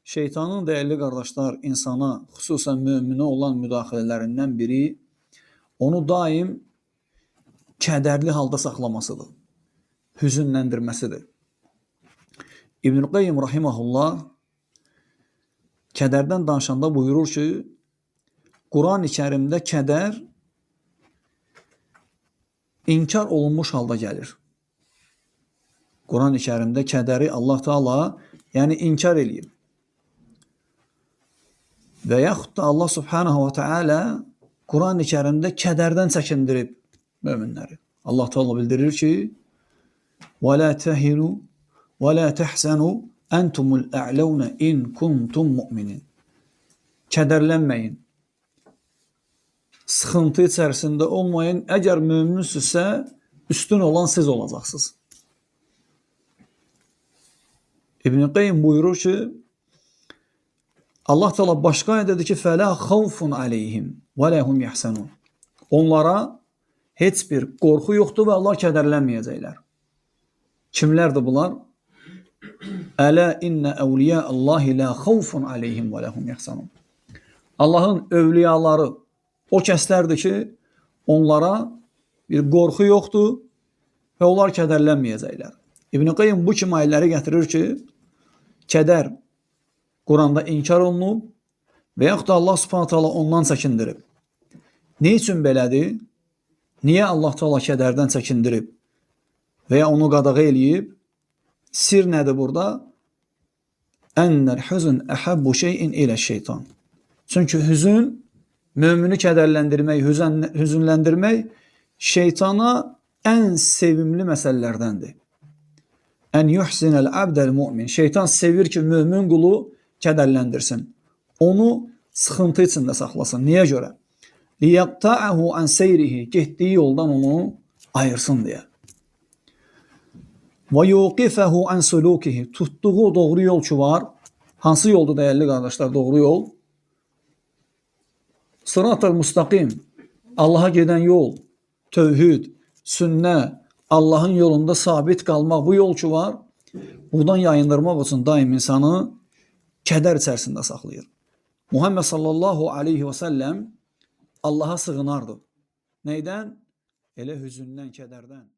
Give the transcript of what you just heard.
Şeytanın değerli qardaşlar insana, xüsusən möminə olan müdaxilələrindən biri onu daim kədərli halda saxlamasıdır, hüzünləndirməsidir. İbn-i Qayyim rahiməhullah kədərdən danışanda buyurur ki, Quran-ı Kərimdə kədər inkar olunmuş halda gəlir. Quran-ı Kərimdə kədəri Allah Teala yəni inkar eləyib. Və yaxud da Allah Subhanahu və Teala Quran-ı Kərimdə kədərdən çəkindirib möminləri. Allah Teala bildirir ki, وَلَا تَهِنُوا وَلَا تَحْزَنُوا أَنْتُمُ الْأَعْلَوْنَ إِنْ كُنْتُمْ مُؤْمِنِينَ. Kədərlənməyin. Sıxıntı içərisində olmayın. Əgər möminsizsə, üstün olan siz olacaqsınız. İbn-i Qayyim buyurur ki, Allah Teala başqa ayədə ki, فَلَا خَوْفٌ عَلَيْهِمْ وَلَا هُمْ يَحْسَنُونَ. Onlara heç bir qorxu yoxdur və onlar kədərlənməyəcəklər. Kimlərdir bunlar? Ələ innə əvliyə Allahi lə xavfun aleyhim və ləhum yəhsanun. Allahın övliyaları o kəslərdir ki, onlara bir qorxu yoxdur və onlar kədərlənməyəcəklər. İbn-i Qayyim bu kimi ayələri gətirir ki, kədər Quranda inkar olunub və yaxud da Allah Subhanahu taala ondan çəkindirib. Ne üçün belədir? Niyə Allah Teala kədərdən çəkindirib və ya onu qadağa eləyib? Sir nədir burada? Ennel huzn ahabbu şeyin ilə şeytan. Çünki hüzün mömini kədərləndirmək, hüzünləndirmək şeytana ən sevimli məsələlərdəndir. Ən yuhsinel abdel mu'min. Şeytan sevir ki, mömin qulu kədərləndirsin. Onu sıxıntı içində saxlasın. Niyə görə? Liyaqta'ahu an seyrihi. Getdiyi yoldan onu ayırsın deyə. Və yuqifahu an sulukihi. Tutduğu doğru yol ki var. Hansı yoldur dəyərli qardaşlar doğru yol? Sırat-ı müstaqim. Allah'a gedən yol. Tövhid, sünnə, Allah'ın yolunda sabit qalmaq. Bu yol ki var. Buradan yayındırmaq üçün daim insanı kədər içərisində saxlayır. Muhammed sallallahu aleyhi və səlləm Allah'a sığınardı. Neydən? Elə hüzündən, kədərdən.